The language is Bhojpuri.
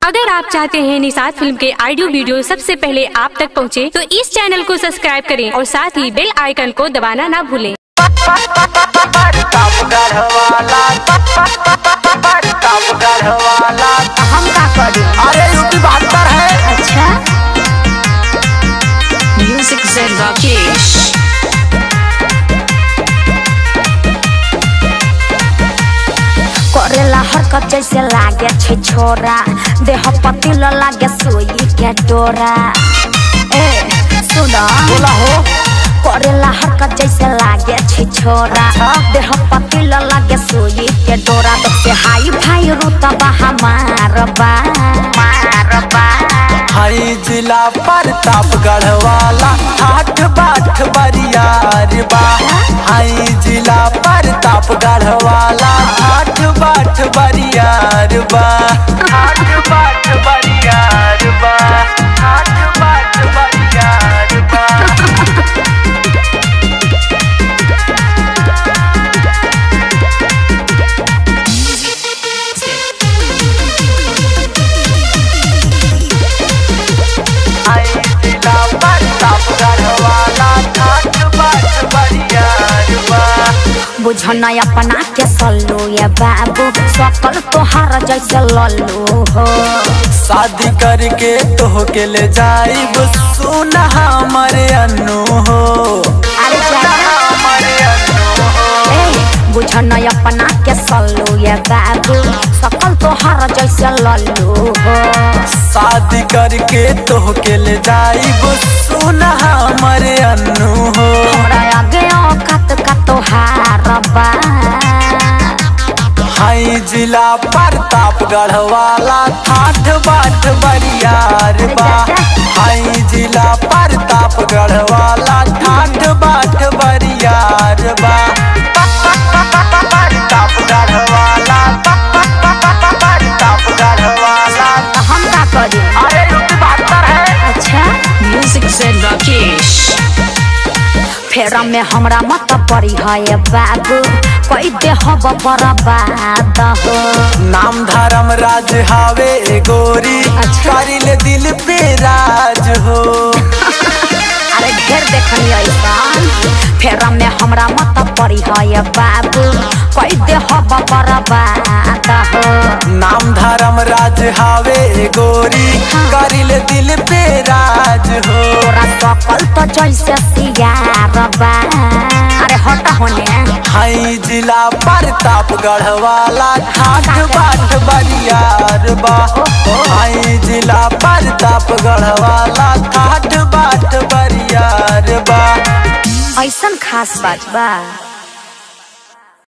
अगर आप चाहते हैं निषाद फिल्म के ऑडियो वीडियो सबसे पहले आप तक पहुंचे, तो इस चैनल को सब्सक्राइब करें और साथ ही बेल आइकन को दबाना ना भूलें। हम का करें? अरे यूपी 72 है। अच्छा म्यूजिक से राकेश। करेला हरकत जैसे लागे छे छोरा, देह पतिल लागे सुई के डोरा। ए सुनो बोला हो। करेला हरकत जैसे लागे छे छोरा, देह पतिल लागे सुई के डोरा। तो से हाई भाई रुतबा हमार बा हाई जिला प्रतापगढ़ वाला हाट बाट बरियार बा। हाई जिला प्रतापगढ़ वाला हाट बाट बरियार बा। हाट बाट बरियार बा। हाट बाट बरियार बा। बुझन अपना के सल्लू ये बाबू, सकल तोहार जैसे लल्लू हो। शादी करके तो के ले जाइब, सुना हमारे अन्नू हो। अरे हमारे अन्नू हो। बुझन अपना के सल्लू ये बाबू, सकल तोहार जैसे लल्लू हो। शादी करके तो के ले जाइब, सुना हमारे अन्नू हो। हमरा आगे औकात का तोहार बा। हाई जिला प्रतापगढ़ वाला ठाठ बाट बरियार बा। हाई जिला प्रतापगढ़ वाला ठाठ बाट बरियार बा। प्रतापगढ़ वाला प्रतापगढ़ वाला हम का करी? अरे यूपी 72 है। अच्छा म्यूजिक से राकेश। फेरा में हमरा मत पड़ी है बाबू, कोई देह बर्बाद हो। नाम धर्म राज हावे गोरी, करी ले दिल पे राज हो। अरे ढेर देखनी ऐसान, फेरा में हमरा मत पड़ी है बाबू, कोई देह बर्बाद हो। नाम धर्म राज हावे गोरी, करी ले दिल पे राज हो। तोरा सकल तो जैसे सियार बा। अरे हटा होने। हाई जिला प्रतापगढ़ वाला ठाठ बाट बरियार बा। हाई जिला प्रतापगढ़ वाला ठाठ बाट बरियार बा। ऐसन खास बात बा।